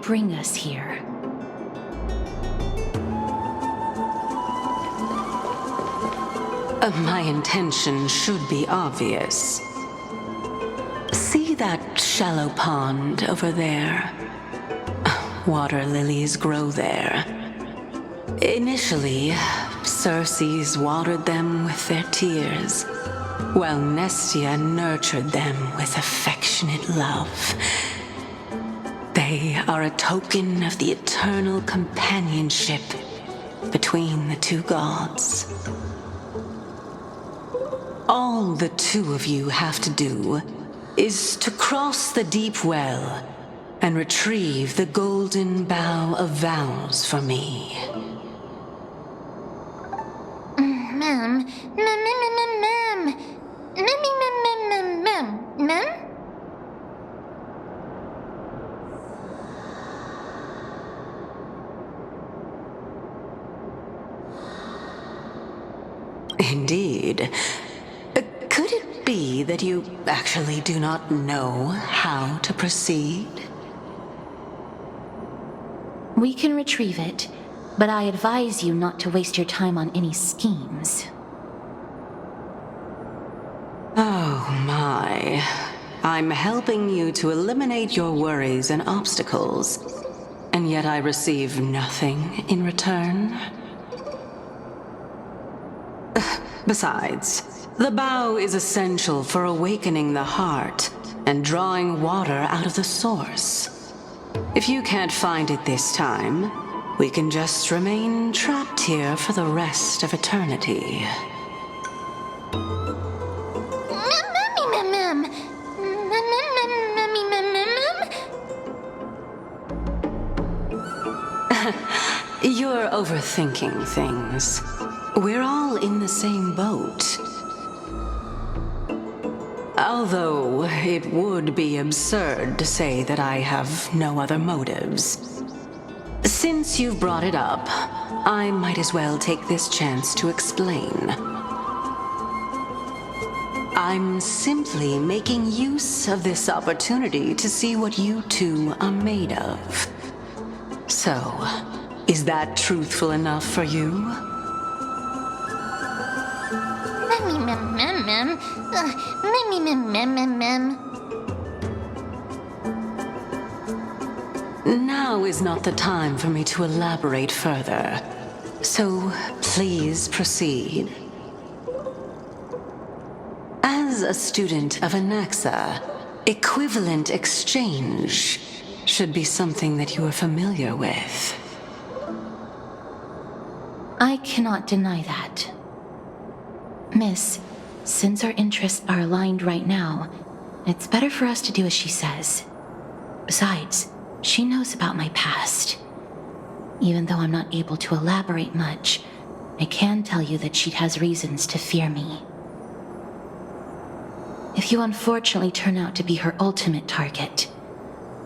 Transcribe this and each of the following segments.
bring us here? My intention should be obvious. See that shallow pond over there? Water lilies grow there. Initially, Circes watered them with their tears, while Nestia nurtured them with affectionate love. They are a token of the eternal companionship between the two gods. All the two of you have to do is to cross the deep well and retrieve the golden bough of vows for me. Mem. Indeed. Could it be that you actually do not know how to proceed? We can retrieve it, but I advise you not to waste your time on any schemes. Oh my. I'm helping you to eliminate your worries and obstacles, and yet I receive nothing in return? Besides, the bow is essential for awakening the heart and drawing water out of the source. If you can't find it this time, we can just remain trapped here for the rest of eternity. You're overthinking things. We're all in the same boat. Although it would be absurd to say that I have no other motives. Since you've brought it up, I might as well take this chance to explain. I'm simply making use of this opportunity to see what you two are made of. So, is that truthful enough for you? Now is not the time for me to elaborate further, so please proceed. As a student of Anaxa, equivalent exchange should be something that you are familiar with. I cannot deny that. Miss, since our interests are aligned right now, it's better for us to do as she says. Besides, she knows about my past. Even though I'm not able to elaborate much, I can tell you that she has reasons to fear me. If you unfortunately turn out to be her ultimate target,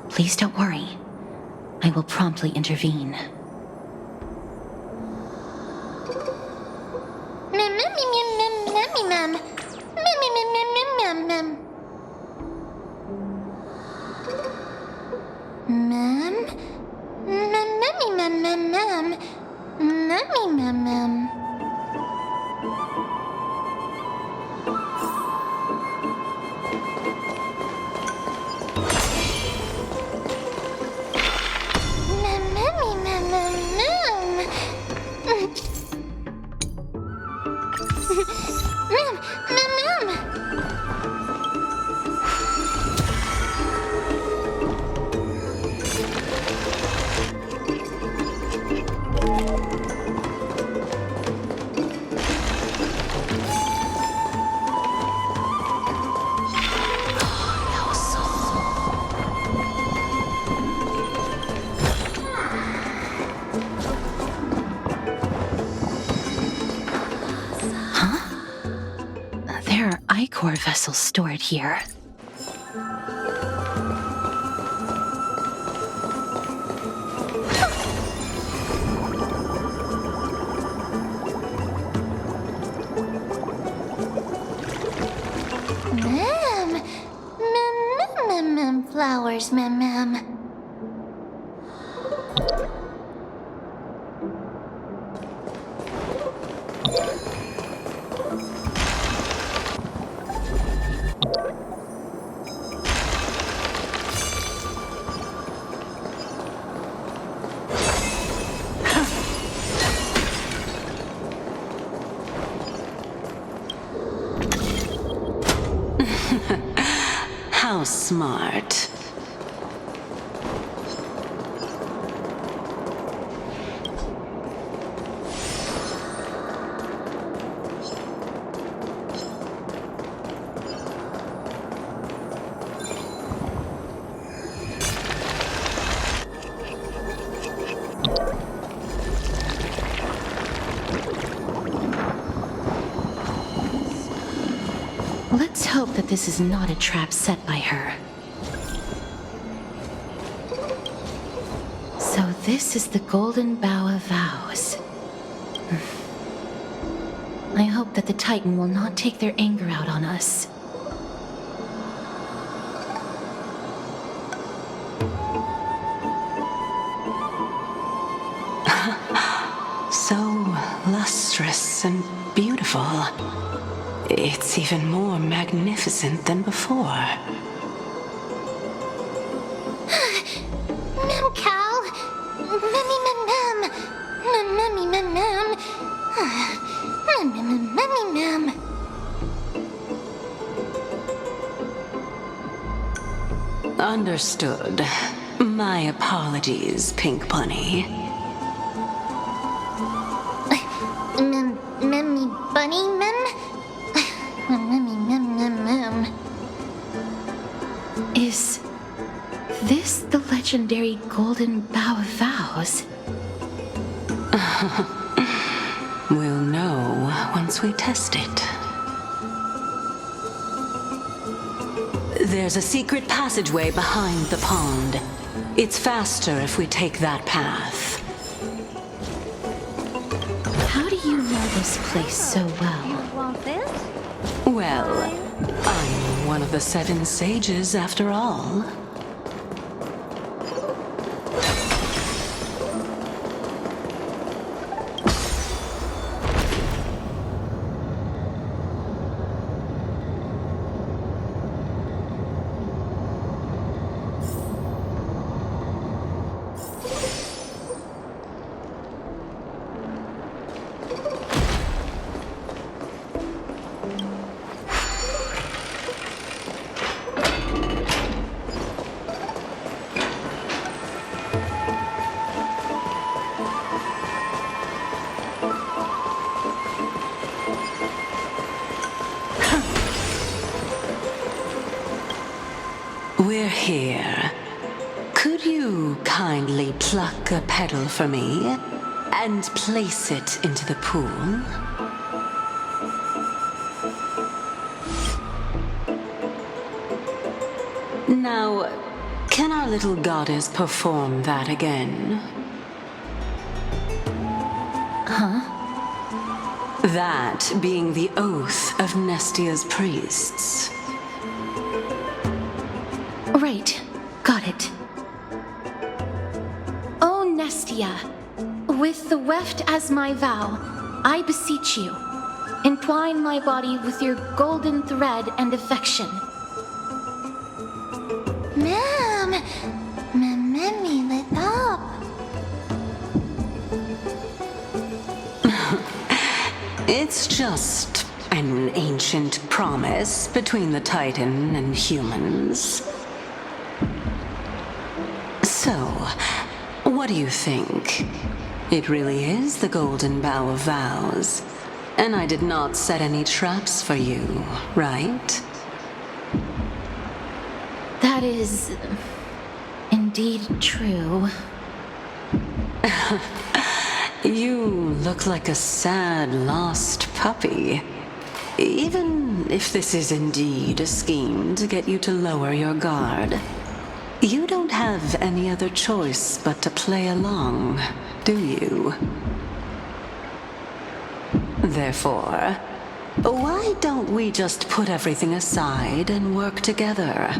please don't worry. I will promptly intervene. Core vessels stored here. Flowers, ma'am. How smart. Let's hope that this is not a trap set by her. So this is the Golden Bough of Vows. I hope that the Titan will not take their anger out on us. So lustrous and beautiful. It's even more magnificent than before. Mem Cal. Memmy mem mem. Memmy mem mem. Memmy mem. Understood. My apologies, Pink Bunny. Memmy bunny mem. Memmy mem mem mem. Is this the legendary Golden Bough of Vows? We'll know once we test it. There's a secret passageway behind the pond. It's faster if we take that path. How do you know this place so well? Want this? Well, I'm one of the 7 sages after all. We're here. Could you kindly pluck a petal for me and place it into the pool? Now, can our little goddess perform that again? Huh? That being the oath of Nestia's priests. Right. Got it. O Nestia, with the weft as my vow, I beseech you, entwine my body with your golden thread and affection. Mem. Memmy lit up. It's just an ancient promise between the Titan and humans. So, what do you think? It really is the Golden Bough of Vows. And I did not set any traps for you, right? That is indeed true. You look like a sad, lost puppy. Even if this is indeed a scheme to get you to lower your guard, you don't have any other choice but to play along, do you? Therefore, why don't we just put everything aside and work together?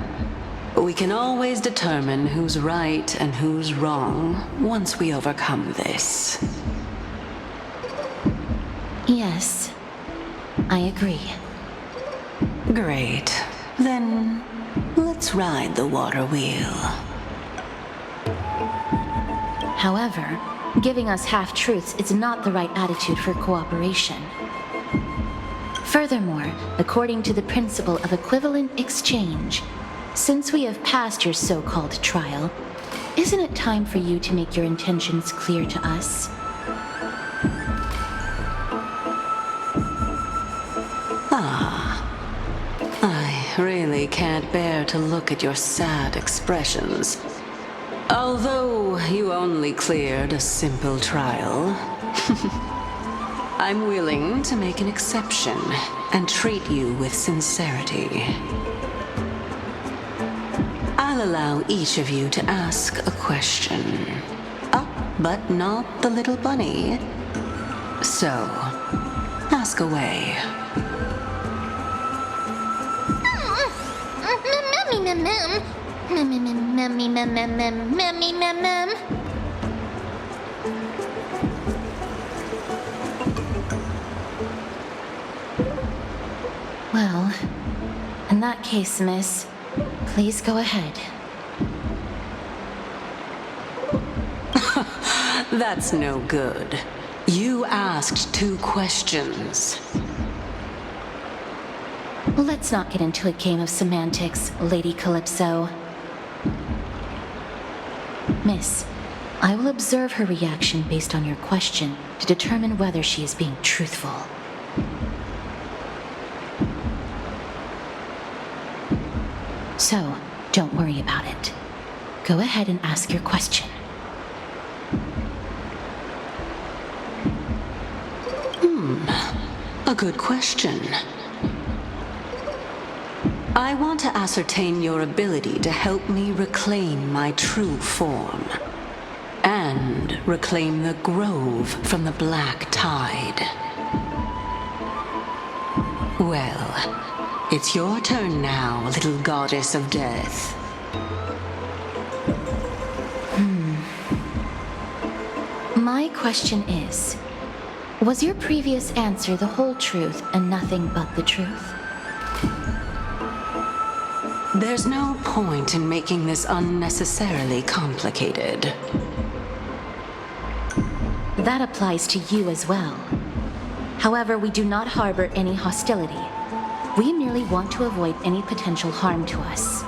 We can always determine who's right and who's wrong once we overcome this. Yes, I agree. Great. Then let's ride the water wheel. However, giving us half-truths is not the right attitude for cooperation. Furthermore, according to the principle of equivalent exchange, Since we have passed your so-called trial, isn't it time for you to make your intentions clear to us? I really can't bear to look at your sad expressions. Although you only cleared a simple trial, I'm willing to make an exception and treat you with sincerity. I'll allow each of you to ask a question. But not the little bunny. So, ask away. Well, in that case, miss, please go ahead. That's no good. You asked 2 questions. Let's not get into a game of semantics, Lady Calypso. Miss, I will observe her reaction based on your question to determine whether she is being truthful. So, don't worry about it. Go ahead and ask your question. A good question. I want to ascertain your ability to help me reclaim my true form. And reclaim the grove from the black tide. Well, it's your turn now, little goddess of death. My question is, was your previous answer the whole truth and nothing but the truth? There's no point in making this unnecessarily complicated. That applies to you as well. However, we do not harbor any hostility. We merely want to avoid any potential harm to us.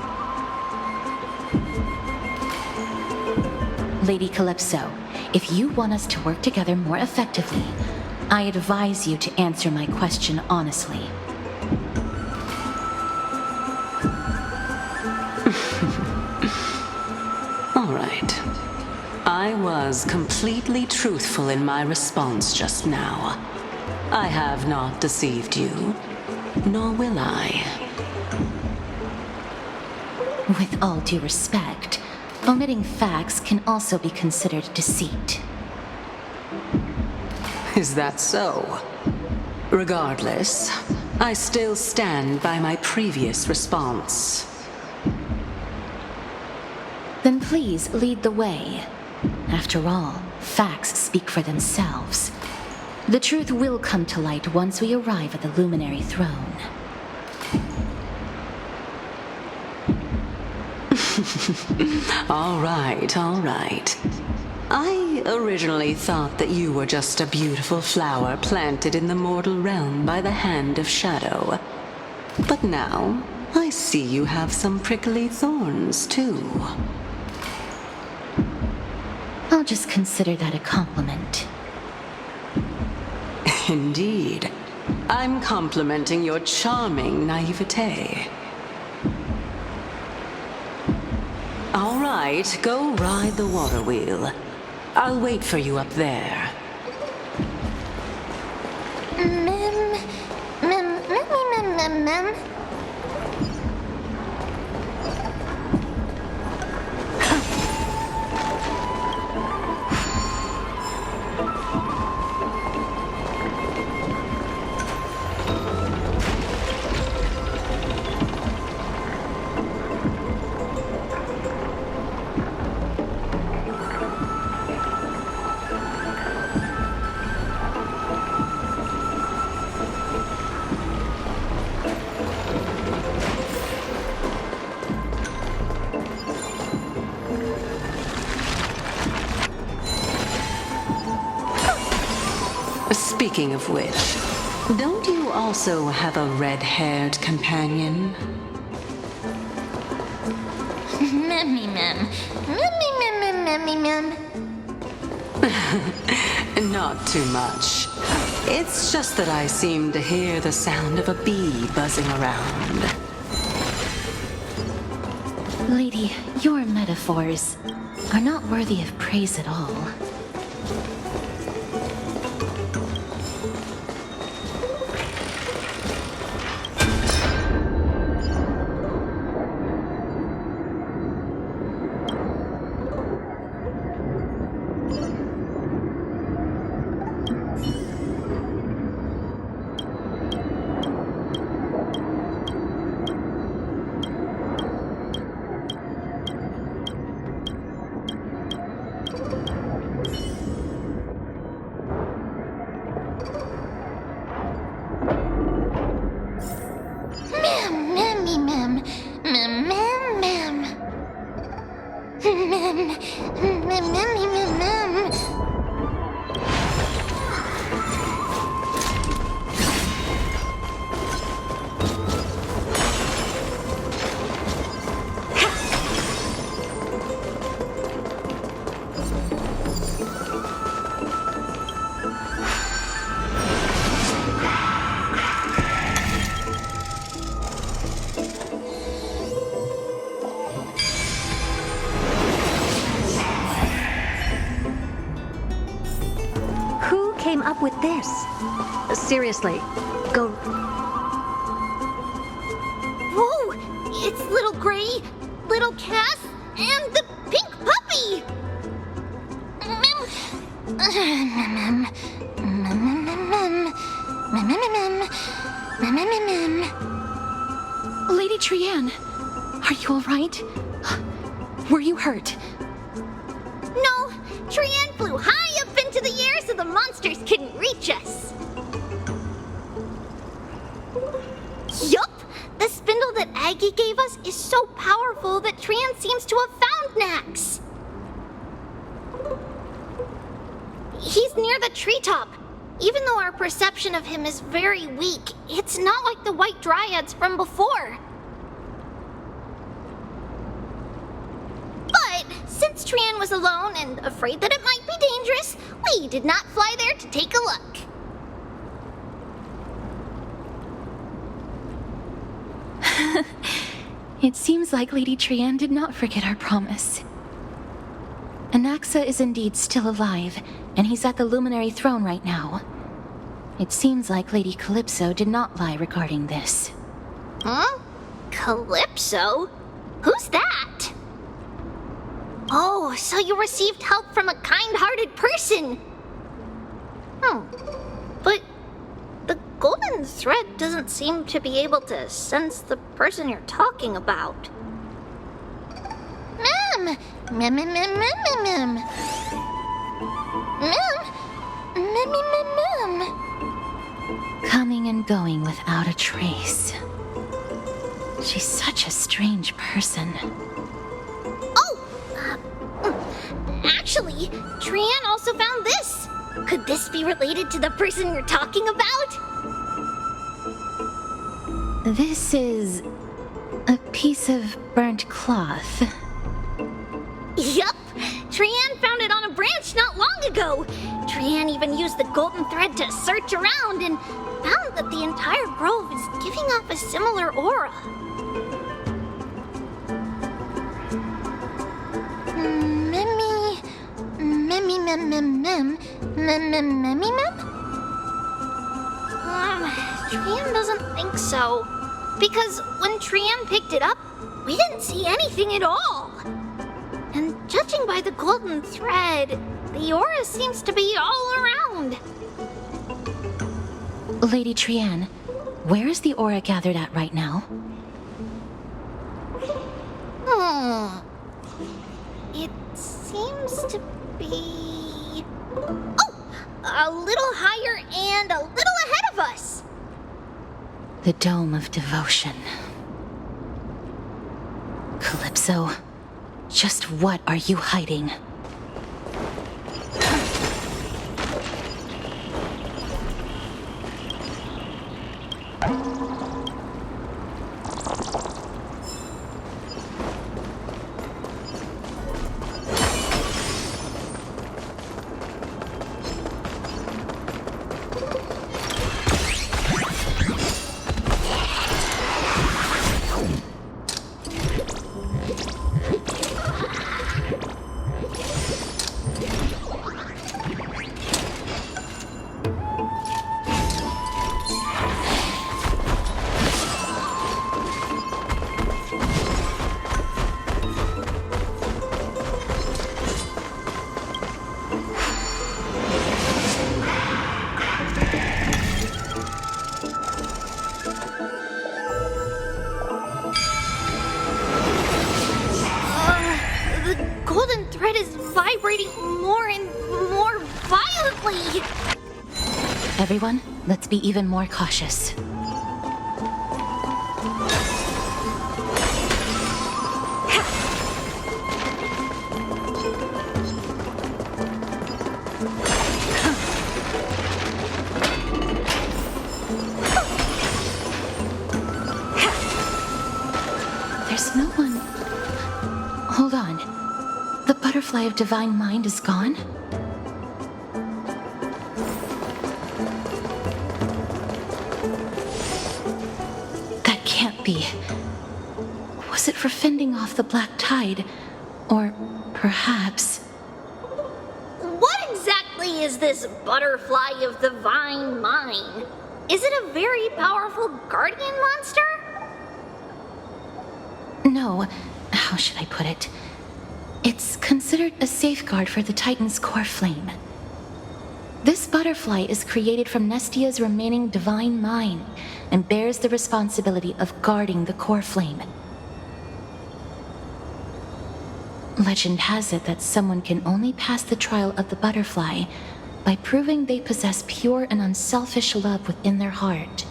Lady Calypso, if you want us to work together more effectively, I advise you to answer my question honestly. All right. I was completely truthful in my response just now. I have not deceived you, nor will I. With all due respect, omitting facts can also be considered deceit. Is that so? Regardless, I still stand by my previous response. Then please lead the way. After all, facts speak for themselves. The truth will come to light once we arrive at the Luminary Throne. All right, all right. I originally thought that you were just a beautiful flower planted in the mortal realm by the hand of shadow. But now, I see you have some prickly thorns, too. I'll just consider that a compliment. Indeed. I'm complimenting your charming naivete. All right, go ride the water wheel. I'll wait for you up there. Mem. Speaking of which, don't you also have a red-haired companion? Memmy mem. Memmy mem mem memmy mem. Not too much. It's just that I seem to hear the sound of a bee buzzing around. Lady, your metaphors are not worthy of praise at all. Memmy mem. Mem mem mem. Mem. Mem memmy mem mem. Who came up with this? Seriously, go. Whoa! It's Little Gray, Little Cass, and the pink puppy! Mem. Mem. Mem mem mem mem. Mem mem mem. Mem mem mem. Lady Trianne, are you all right? Were you hurt? No, Trianne flew high up into the air so the monsters couldn't reach us. Yup! The spindle that Aggie gave us is so powerful that Trianne seems to have found Nax. He's near the treetop. Even though our perception of him is very weak, it's not like the white dryads from before. But since Trianne was alone and afraid that it might be dangerous, we did not fly there to take a look. It seems like Lady Trianne did not forget our promise. Anaxa is indeed still alive, and he's at the Luminary Throne right now. It seems like Lady Calypso did not lie regarding this. Huh? Calypso? Who's that? Oh, so you received help from a kind-hearted person. But the golden thread doesn't seem to be able to sense the person you're talking about. Mem! Mem, mem, mem, mem, mem, mem. Mem! Mem, mem, mem, mem. Coming and going without a trace. She's such a strange person. Actually, Trianne also found this. Could this be related to the person you're talking about? This is a piece of burnt cloth. Yup! Trianne found it on a branch not long ago. Trianne even used the golden thread to search around and found that the entire grove is giving off a similar aura. Memmy mem mem mem. Mem mem memmy mem? Trianne doesn't think so. Because when Trianne picked it up, we didn't see anything at all. And judging by the golden thread, the aura seems to be all around. Lady Trianne, where is the aura gathered at right now? It seems to be... Oh! A little higher and a little ahead of us. The Dome of Devotion. Calypso, just what are you hiding? vibrating more and more violently. Everyone, let's be even more cautious. There's no one... Hold on. The butterfly of divine mind is gone? That can't be. Was it for fending off the black tide? Or perhaps... What exactly is this butterfly of divine mind? Is it a very powerful guardian monster? No, how should I put it? It's considered a safeguard for the Titan's core flame. This butterfly is created from Nestia's remaining divine mind and bears the responsibility of guarding the core flame. Legend has it that someone can only pass the trial of the butterfly by proving they possess pure and unselfish love within their heart.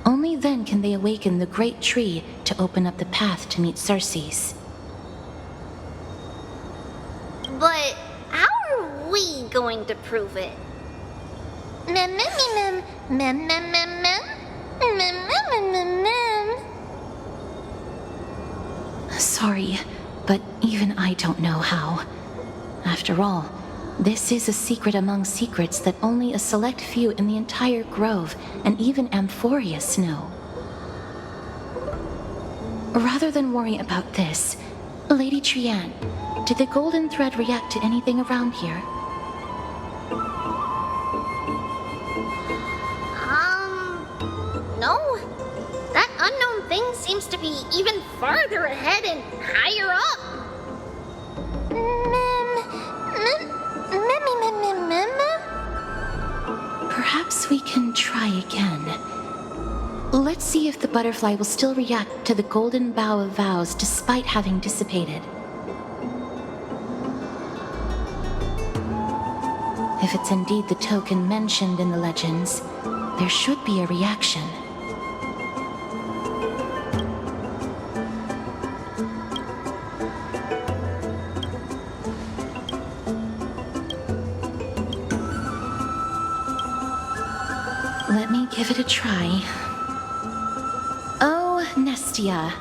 Only then can they awaken the great tree to open up the path to meet Circes. But how are we going to prove it? Mem, mem, mem, mem, mem, mem, mem, mem, mem, mem, mem. Sorry, but even I don't know how. After all, this is a secret among secrets that only a select few in the entire grove and even Amphoreus know. Rather than worry about this, Lady Trianne, did the golden thread react to anything around here? No. That unknown thing seems to be even farther ahead and higher up. Perhaps we can try again. Let's see if the butterfly will still react to the golden bough of vows despite having dissipated. If it's indeed the token mentioned in the legends, there should be a reaction. Let me give it a try. Oh, Nestia,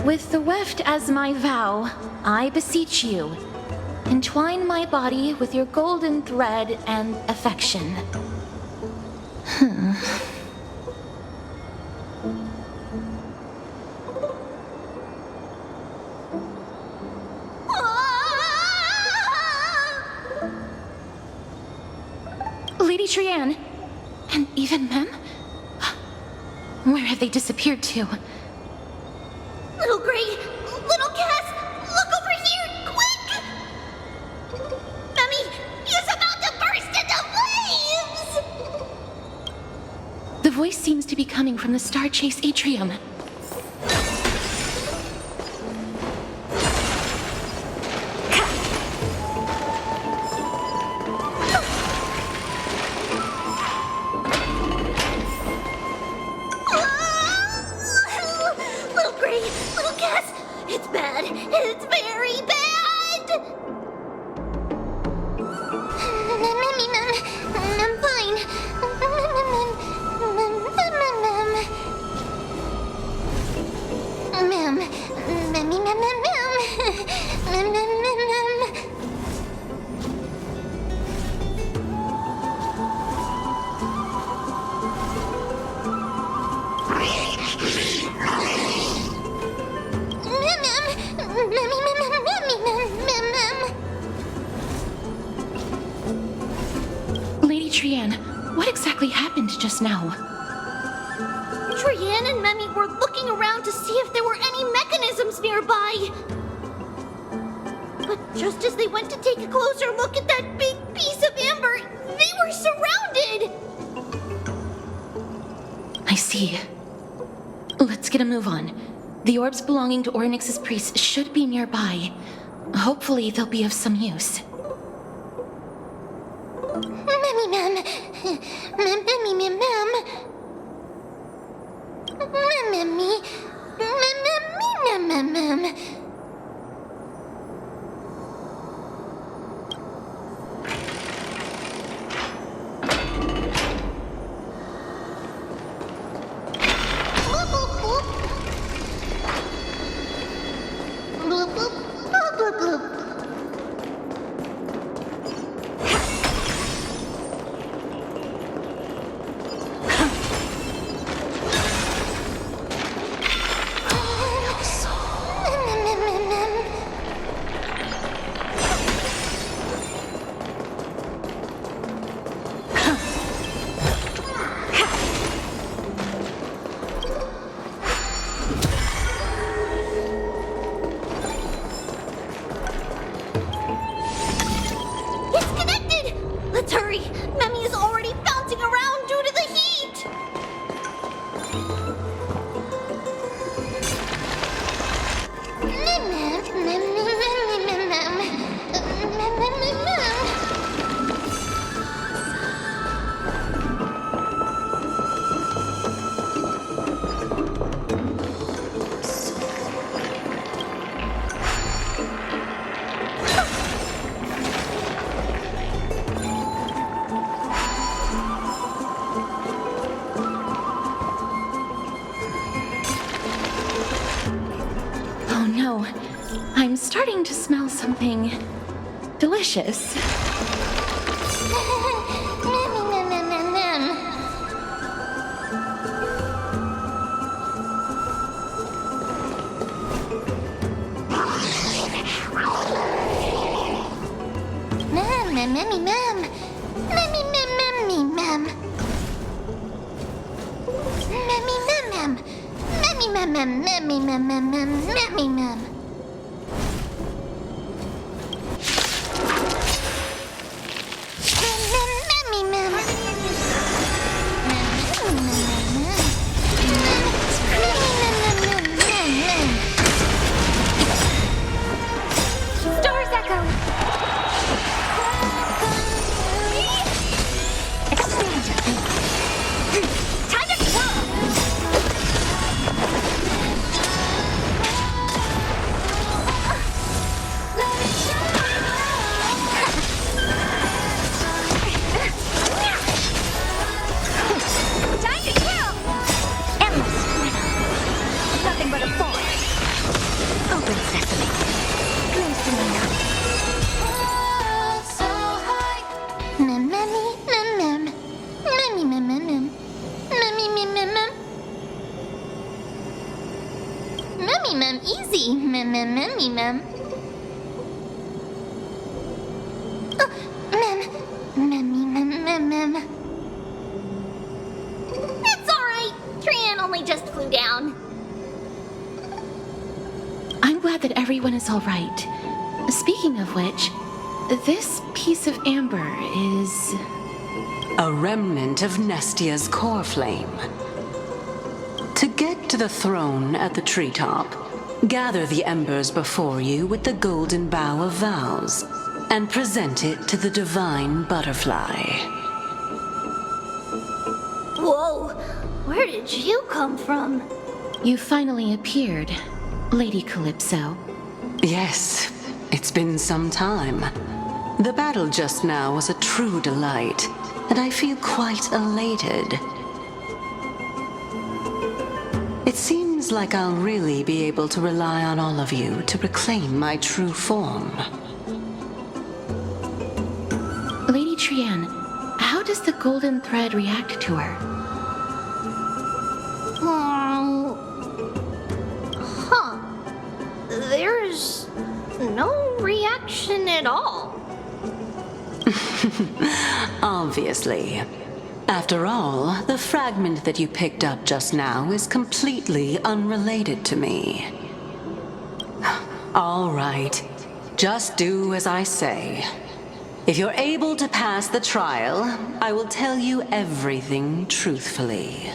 with the weft as my vow, I beseech you, entwine my body with your golden thread and affection. Lady Trianne, and even Mem? Where have they disappeared to? Little Gray, little Cass, look over here, quick! Mummy, he's about to burst into flames! The voice seems to be coming from the Star Chase atrium. Little Gray, little Cass, it's bad. It's very bad! I'm fine. Lady Trianne, what exactly happened just now? Trianne and Memmy were looking around to see if there were any mechanisms nearby. But just as they went to take a closer look at that big piece of amber, they were surrounded! I see. Let's get a move on. The orbs belonging to Ornyx's priests should be nearby. Hopefully they'll be of some use. Mammy Mem. Mammy Mem. Mammy. Mem. Let's hurry! Memmy is already bouncing around due to the heat! Oh no, I'm starting to smell something delicious. Stars echo! Time to twirl! Time to twirl! Endless twirl. Nothing but a forest. Open sesame. Glimpse in the night. So high. Memmy mem easy. Memmy mem. Mem. It's alright. Tran only just flew down. I'm glad that everyone is all right. Speaking of which, this piece of amber is... A remnant of Nestia's core flame. To get to the throne at the treetop, gather the embers before you with the golden bough of vows, and present it to the divine butterfly. Whoa, where did you come from? You finally appeared, Lady Calypso. Yes, it's been some time. The battle just now was a true delight, and I feel quite elated. It seems like I'll really be able to rely on all of you to reclaim my true form. Lady Trian, how does the golden thread react to her? There's no reaction at all. Obviously. After all, the fragment that you picked up just now is completely unrelated to me. All right. Just do as I say. If you're able to pass the trial, I will tell you everything truthfully.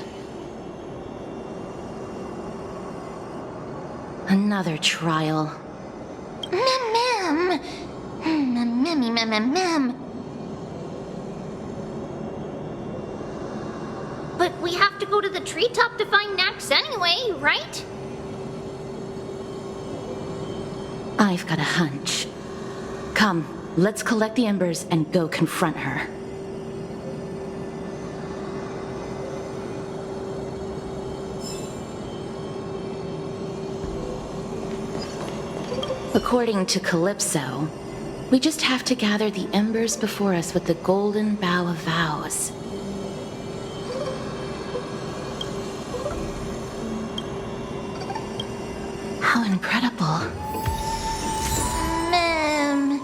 Another trial. Mem. But we have to go to the treetop to find Nax anyway, right? I've got a hunch. Come, let's collect the embers and go confront her. According to Calypso, we just have to gather the embers before us with the golden bough of vows. How incredible. Mem.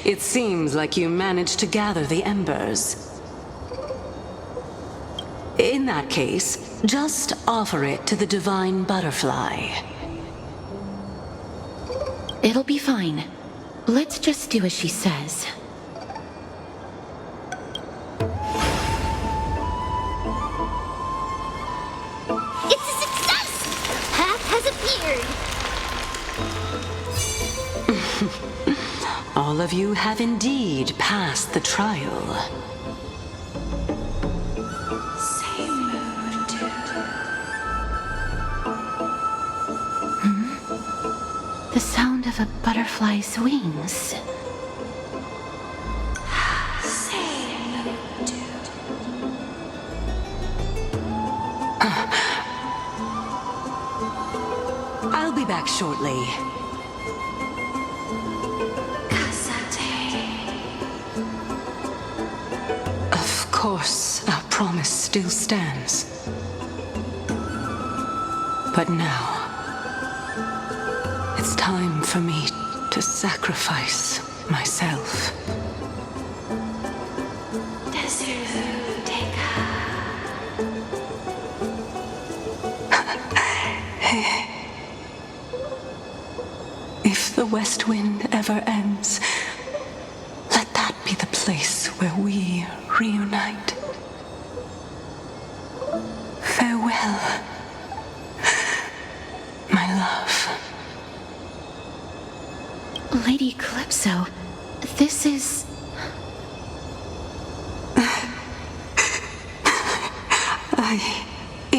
It seems like you managed to gather the embers. In that case, just offer it to the divine butterfly. It'll be fine. Let's just do as she says. It's a success! The path has appeared! All of you have indeed passed the trial. The sound of a butterfly's wings. I'll be back shortly. Of course, our promise still stands. But now, it's time for me to sacrifice myself. If the west wind ever ends, let that be the place where we reunite. Farewell, my love. Lady Calypso, this is...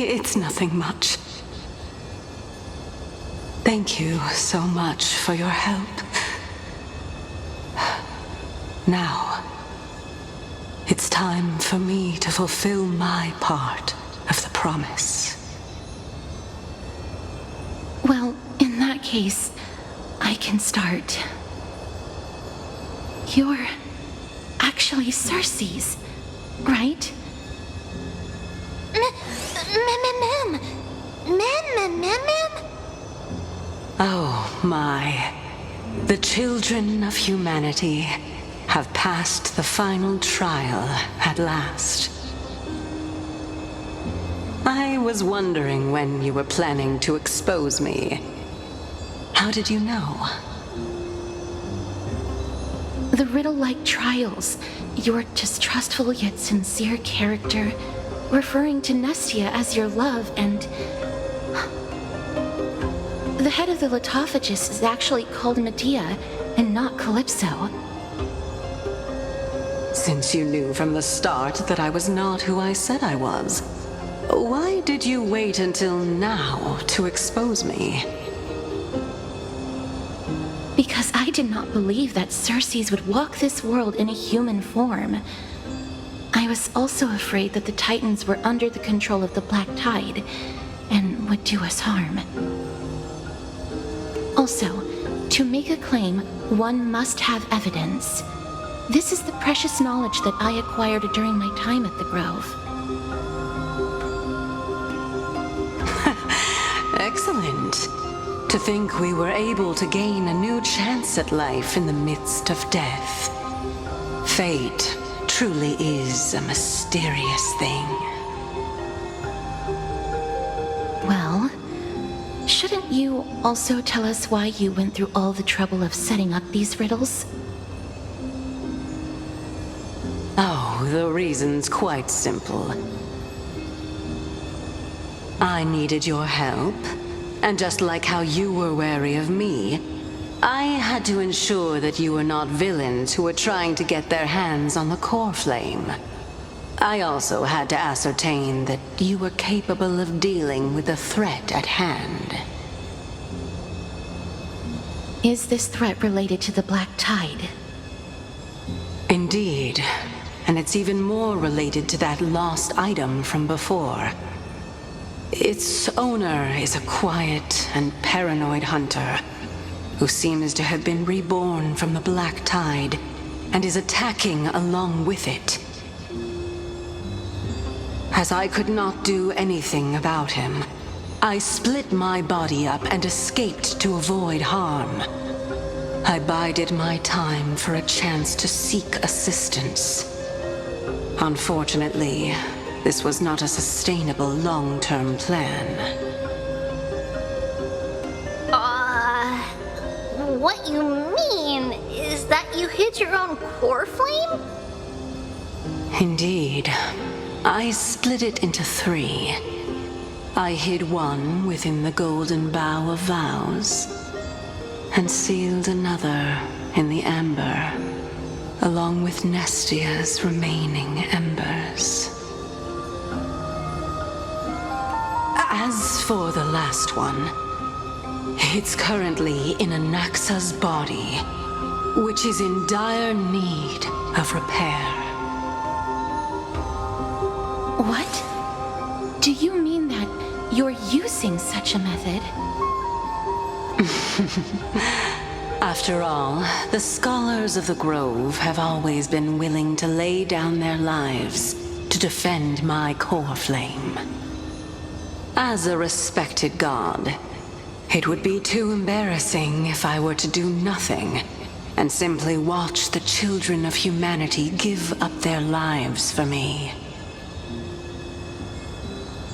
It's nothing much. Thank you so much for your help. Now, it's time for me to fulfill my part of the promise. Well, in that case, I can start. You're actually Circe's, right? Oh my. The children of humanity. have passed the final trial at last. I was wondering when you were planning to expose me. How did you know? The riddle-like trials, your distrustful yet sincere character, referring to Nestia as your love, and... The head of the Litophagus is actually called Medea, and not Calypso. Since you knew from the start that I was not who I said I was, why did you wait until now to expose me? Because I did not believe that Circes would walk this world in a human form. I was also afraid that the Titans were under the control of the Black Tide, and would do us harm. Also, to make a claim, one must have evidence. This is the precious knowledge that I acquired during my time at the Grove. Excellent. To think we were able to gain a new chance at life in the midst of death. Fate truly is a mysterious thing. Well, shouldn't you also tell us why you went through all the trouble of setting up these riddles? Oh, the reason's quite simple. I needed your help, and just like how you were wary of me, I had to ensure that you were not villains who were trying to get their hands on the core flame. I also had to ascertain that you were capable of dealing with the threat at hand. Is this threat related to the Black Tide? Indeed, and it's even more related to that lost item from before. Its owner is a quiet and paranoid hunter who seems to have been reborn from the Black Tide and is attacking along with it. As I could not do anything about him, I split my body up and escaped to avoid harm. I bided my time for a chance to seek assistance. Unfortunately, this was not a sustainable long-term plan. What you mean is that you hid your own core flame? Indeed. I split it into 3. I hid one within the golden bough of vows, and sealed another in the amber, along with Nestia's remaining embers. As for the last one, it's currently in Anaxa's body, which is in dire need of repair. What? Do you mean that you're using such a method? After all, the scholars of the Grove have always been willing to lay down their lives to defend my core flame. As a respected god, it would be too embarrassing if I were to do nothing and simply watch the children of humanity give up their lives for me.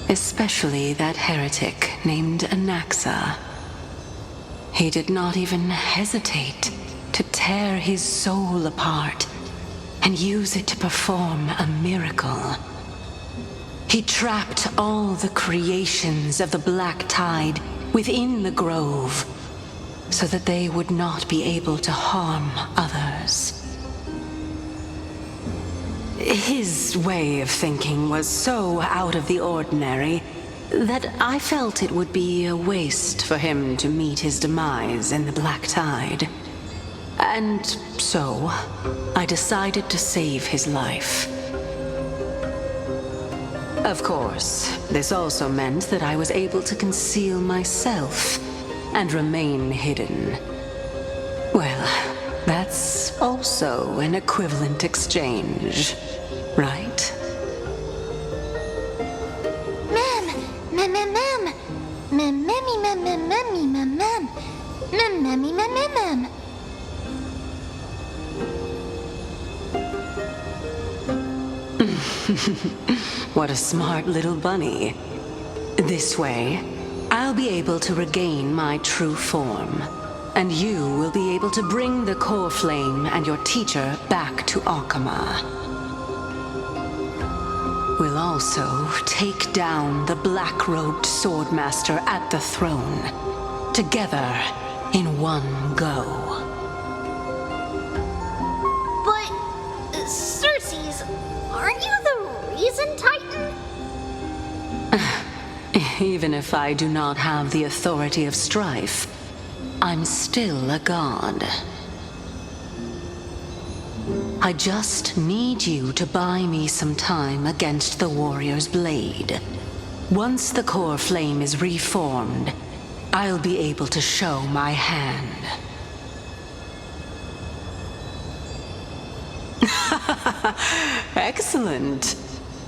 Especially that heretic named Anaxa. He did not even hesitate to tear his soul apart and use it to perform a miracle. He trapped all the creations of the Black Tide within the Grove so that they would not be able to harm others. His way of thinking was so out of the ordinary that I felt it would be a waste for him to meet his demise in the Black Tide. And so, I decided to save his life. Of course, this also meant that I was able to conceal myself and remain hidden. Well, that's also an equivalent exchange, right? What a smart little bunny. This way, I'll be able to regain my true form. And you will be able to bring the core flame and your teacher back to Akama. We'll also take down the black-robed swordmaster at the throne. Together, in one go. But, Cersei's, aren't you the reason, Titan? Even if I do not have the authority of strife, I'm still a god. I just need you to buy me some time against the warrior's blade. Once the core flame is reformed, I'll be able to show my hand. Excellent.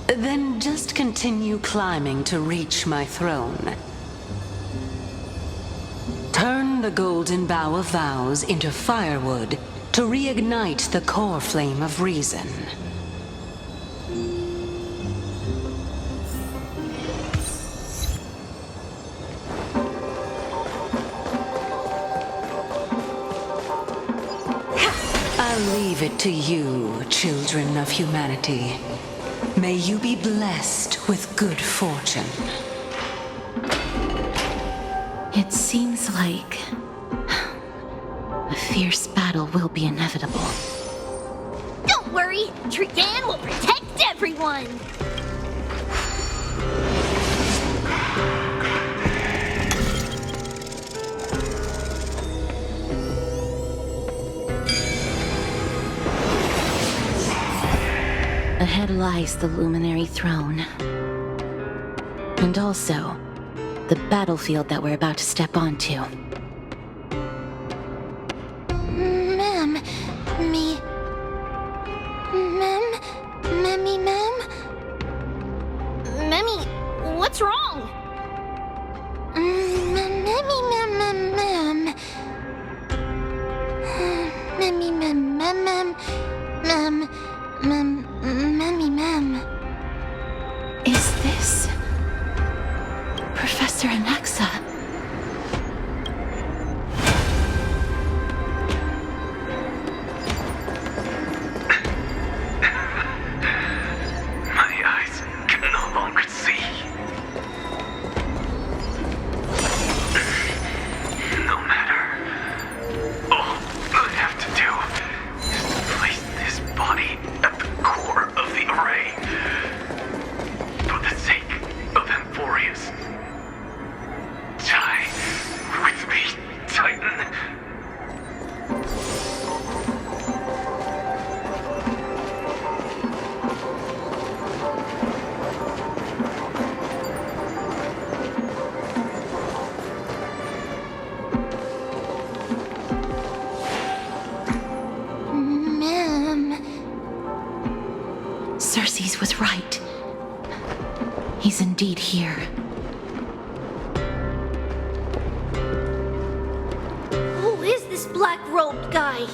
Then just continue climbing to reach my throne. Turn the golden bough of vows into firewood to reignite the core flame of reason. I'll leave it to you, children of humanity. May you be blessed with good fortune. It seems like a fierce battle will be inevitable. Don't worry, Trian will protect everyone! Ahead lies the Luminary Throne. And also, the battlefield that we're about to step onto. Ma'am, Memmy, what's wrong? Is this Professor Anaxa? My eyes can no longer see. No matter. All I have to do is to place this body at the core of the array. For the sake of Amphoreus. Die with me, Titan. Ma'am. Cersei's was right. He's indeed here. Who is this black-robed guy?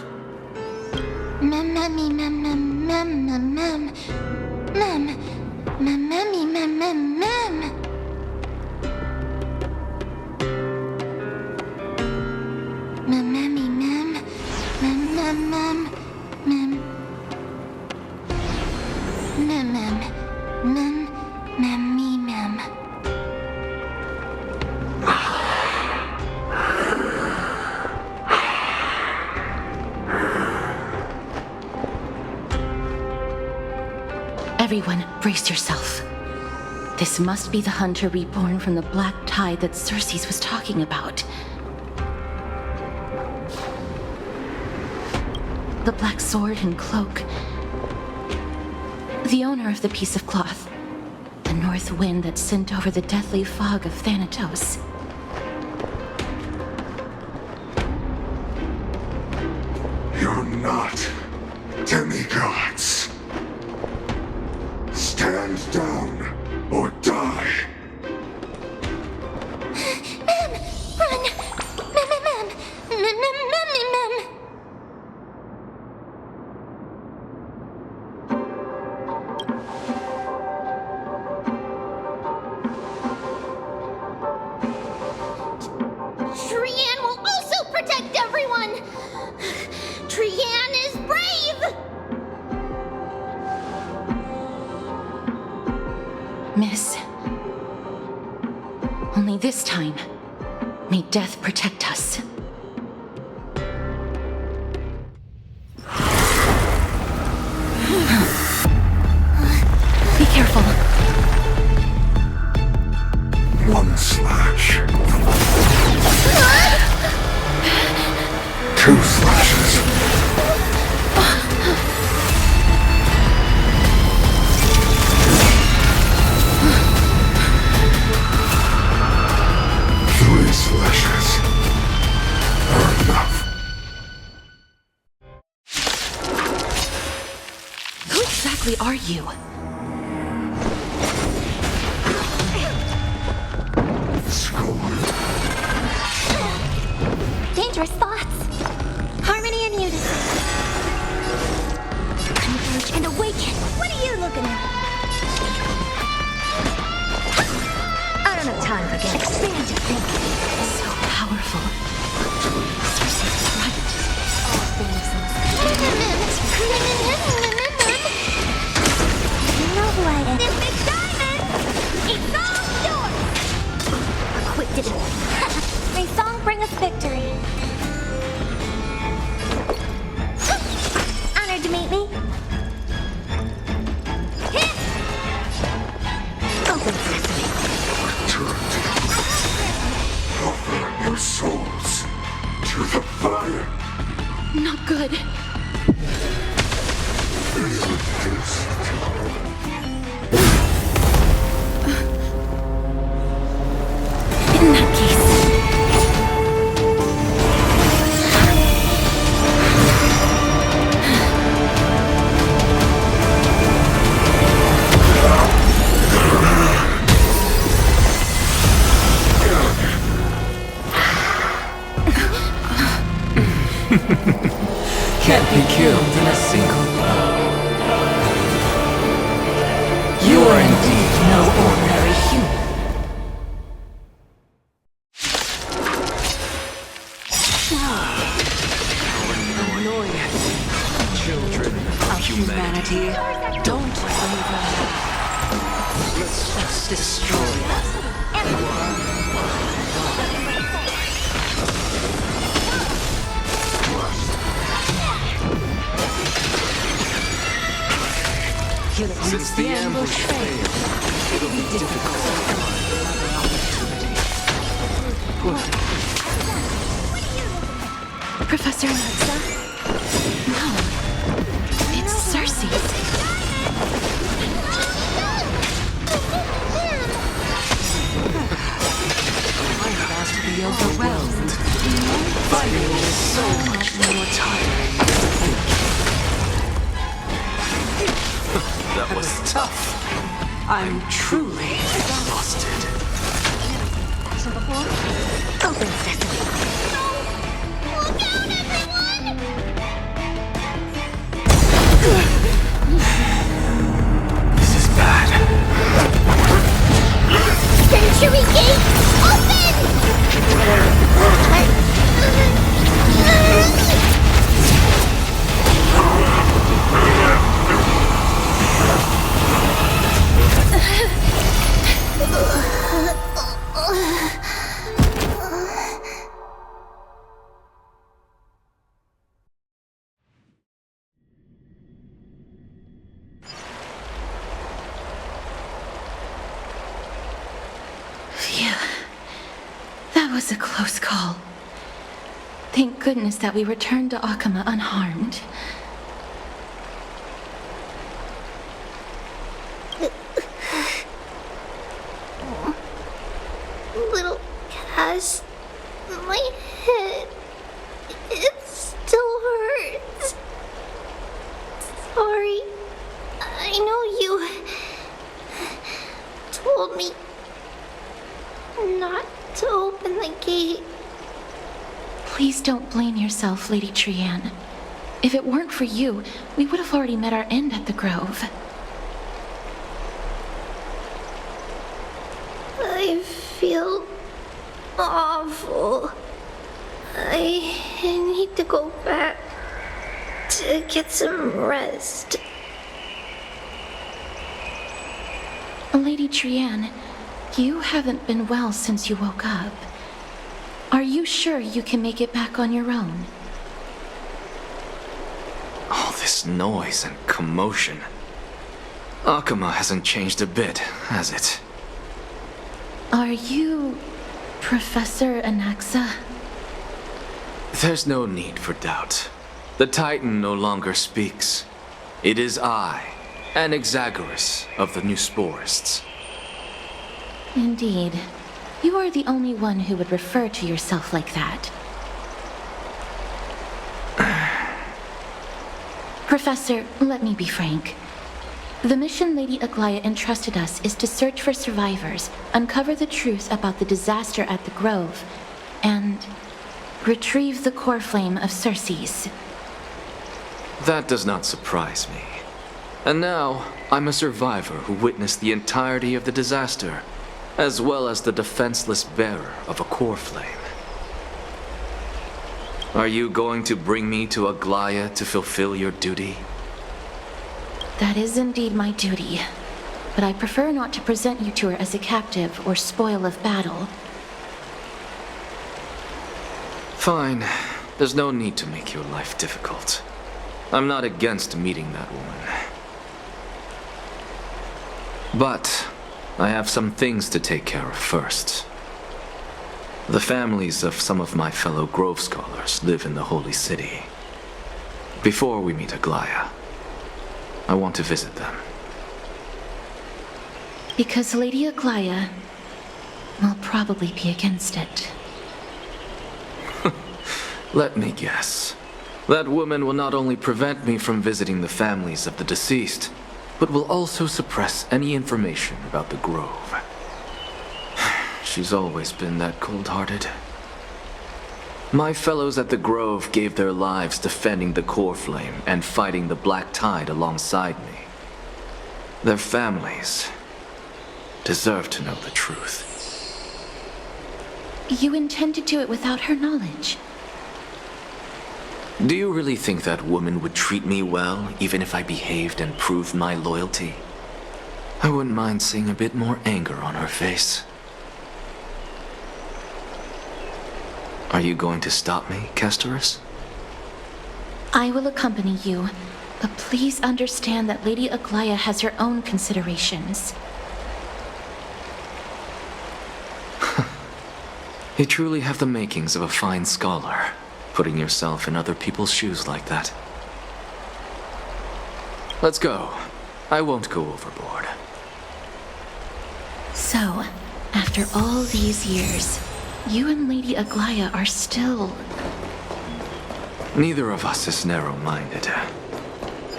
Everyone, brace yourself. This must be the hunter reborn from the black tide that Cersei's was talking about. The black sword and cloak. The owner of the piece of cloth. The north wind that sent over the deathly fog of Thanatos. You're not demigods. Stand down or die. Miss. Only this time, may death protect us. Be careful. One slash. Two slashes. Three slashes are enough. Who exactly are you? Dangerous thoughts. Harmony and unison. Converge and awaken. What are you looking at? I don't have time for games. Expand your thinking. So powerful. Cersei's right. All things You know who I am. This big diamond! It's all yours! Quick did it. May song bring us victory. Honored to meet me. Open sesame. Offer your souls to the fire. Not good. In that case... Can't be killed in a single blow. You are indeed no ordinary human. Children of humanity, don't waver. Let's just destroy us. Since the ambush failed, it'll be difficult to find another opportunity. Professor Alexa? No. It's Cersei's. I'm about to be overwhelmed. Fighting is so much more tiring than thinking. That was tough. I'm truly exhausted. Open sesame. Look out, everyone! This is bad. Century Gate, open! Phew. That was a close call. Thank goodness that we returned to Akama unharmed. Little Cass, my head, it still hurts. Sorry, I know you told me not to open the gate. Please don't blame yourself, Lady Trianne. If it weren't for you, we would have already met our end at the Grove. I feel awful. I need to go back to get some rest. Lady Lady Trianne, you haven't been well since you woke up. Are you sure you can make it back on your own? All this noise and commotion. Akuma hasn't changed a bit, has it? Are you Professor Anaxa? There's no need for doubt. The Titan no longer speaks. It is I, Anaxagoras of the New Sporists. Indeed. You are the only one who would refer to yourself like that. Professor, let me be frank. The mission Lady Aglaya entrusted us is to search for survivors, uncover the truth about the disaster at the Grove, and retrieve the core flame of Circes. That does not surprise me. And now, I'm a survivor who witnessed the entirety of the disaster, as well as the defenseless bearer of a core flame. Are you going to bring me to Aglaya to fulfill your duty? That is indeed my duty, but I prefer not to present you to her as a captive or spoil of battle. Fine. There's no need to make your life difficult. I'm not against meeting that woman. But I have some things to take care of first. The families of some of my fellow Grove scholars live in the Holy City. Before we meet Aglaya, I want to visit them. Because Lady Aglaya will probably be against it. Let me guess. That woman will not only prevent me from visiting the families of the deceased, but will also suppress any information about the Grove. She's always been that cold-hearted. My fellows at the Grove gave their lives defending the core flame and fighting the Black Tide alongside me. Their families deserve to know the truth. You intend to do it without her knowledge? Do you really think that woman would treat me well, even if I behaved and proved my loyalty? I wouldn't mind seeing a bit more anger on her face. Are you going to stop me, Castorus? I will accompany you, but please understand that Lady Aglaya has her own considerations. You truly have the makings of a fine scholar, putting yourself in other people's shoes like that. Let's go. I won't go overboard. So, after all these years, you and Lady Aglaya are still... Neither of us is narrow-minded.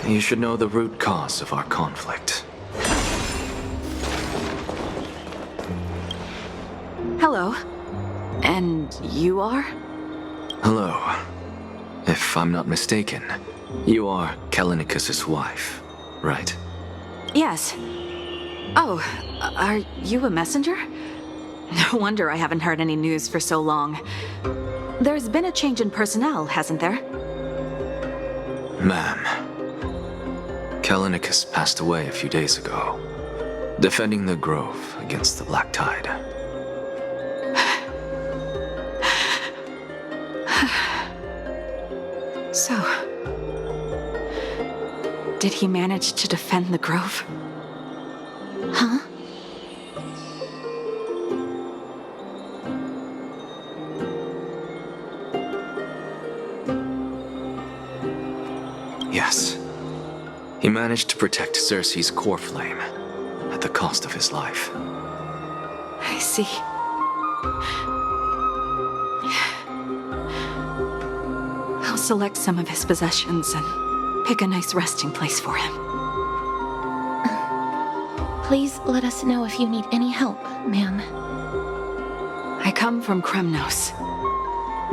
You should know the root cause of our conflict. Hello. And you are? Hello. If I'm not mistaken, you are Kallinicus's wife, right? Yes. Oh, are you a messenger? No wonder I haven't heard any news for so long. There's been a change in personnel, hasn't there? Ma'am, Kallinicus passed away a few days ago, defending the Grove against the Black Tide. So, did he manage to defend the Grove? Huh? Yes. He managed to protect Circe's core flame at the cost of his life. I see. I'll select some of his possessions and pick a nice resting place for him. Please let us know if you need any help, ma'am. I come from Kremnos.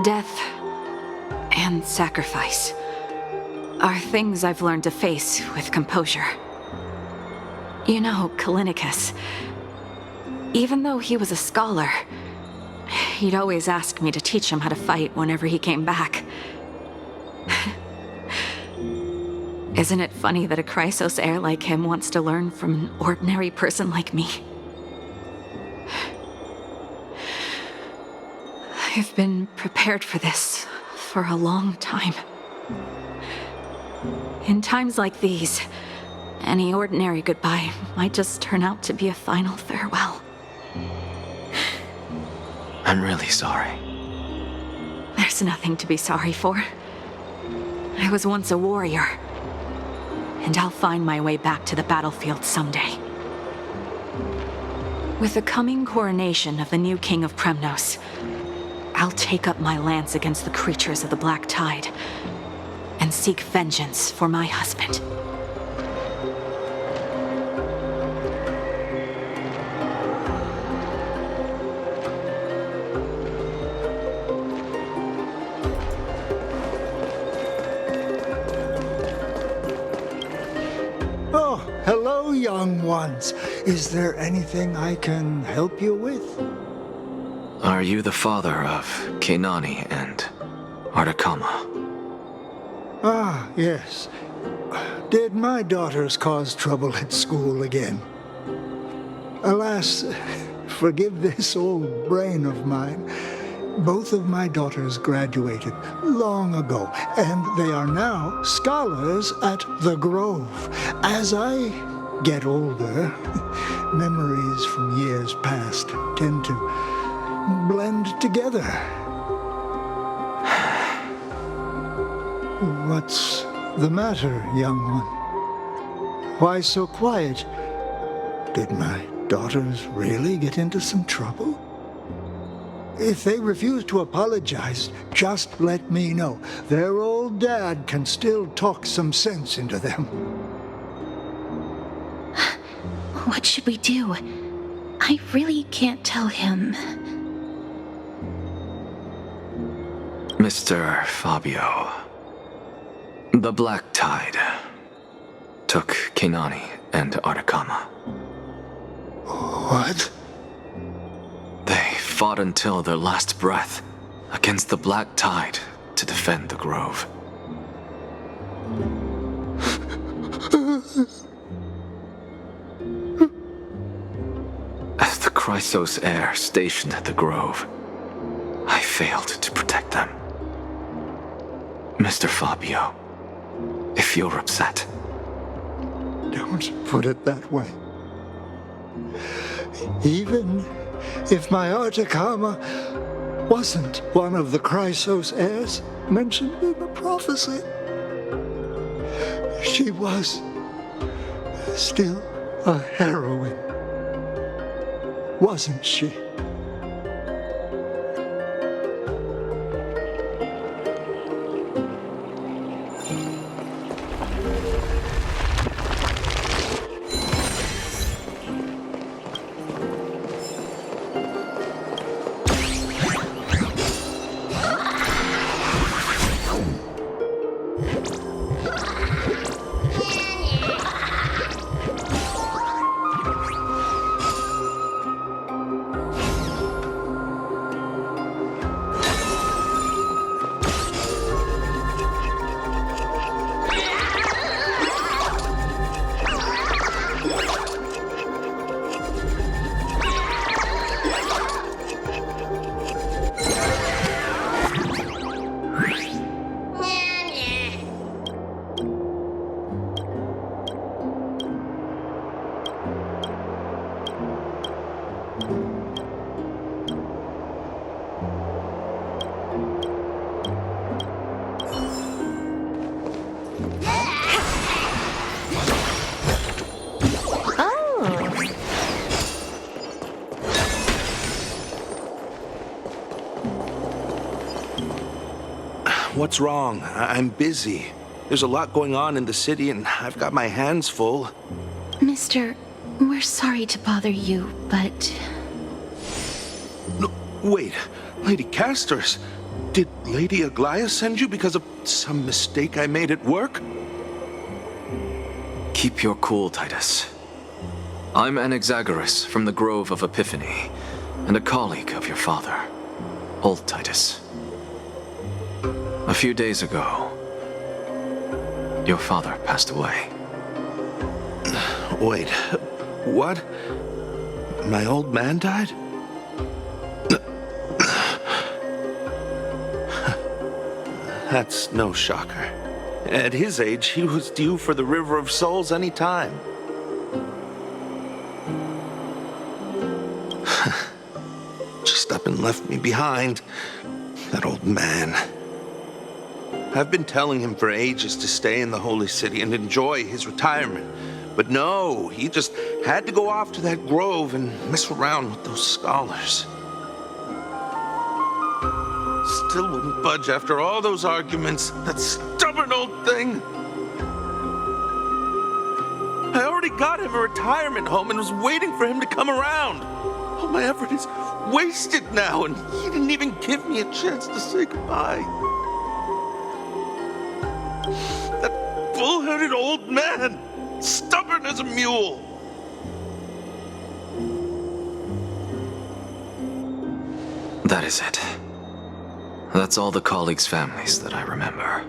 Death and sacrifice are things I've learned to face with composure. You know, Kallinicus, even though he was a scholar, he'd always ask me to teach him how to fight whenever he came back. Isn't it funny that a Chrysos heir like him wants to learn from an ordinary person like me? I've been prepared for this for a long time. In times like these, any ordinary goodbye might just turn out to be a final farewell. I'm really sorry. There's nothing to be sorry for. I was once a warrior, and I'll find my way back to the battlefield someday. With the coming coronation of the new king of Kremnos, I'll take up my lance against the creatures of the Black Tide and seek vengeance for my husband. Oh, hello, young ones. Is there anything I can help you with? Are you the father of Kenani and Artakama? Ah, yes. Did my daughters cause trouble at school again? Alas, forgive this old brain of mine. Both of my daughters graduated long ago, and they are now scholars at the Grove. As I get older, memories from years past tend to blend together. What's the matter, young one? Why so quiet? Did my daughters really get into some trouble? If they refuse to apologize, just let me know. Their old dad can still talk some sense into them. What should we do? I really can't tell him. Mr. Fabio, the Black Tide took Kenani and Artakama. What? They fought until their last breath against the Black Tide to defend the Grove. As the Chrysos heir stationed at the Grove, I failed to protect them. Mr. Fabio, if you're upset. Don't put it that way. Even if my Artakama wasn't one of the Chrysos heirs mentioned in the prophecy, she was still a heroine, wasn't she? What's wrong? I'm busy. There's a lot going on in the city, and I've got my hands full. Mister, we're sorry to bother you, but... No, wait. Lady Casters, did Lady Aglaia send you because of some mistake I made at work? Keep your cool, Titus. I'm Anaxagoras from the Grove of Epiphany, and a colleague of your father, Old Titus. A few days ago, your father passed away. Wait, what? My old man died? That's no shocker. At his age, he was due for the River of Souls any time. Just up and left me behind. That old man. I've been telling him for ages to stay in the Holy City and enjoy his retirement. But no, he just had to go off to that grove and mess around with those scholars. Still wouldn't budge after all those arguments. That stubborn old thing. I already got him a retirement home and was waiting for him to come around. All my effort is wasted now, and he didn't even give me a chance to say goodbye. That bull-headed old man, stubborn as a mule. That is it. That's all the colleagues' families that I remember.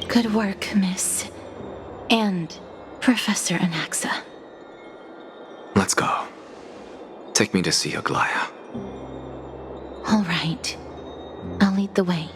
Good work, Miss. And Professor Anaxa. Let's go. Take me to see Aglaya. All right. I'll lead the way.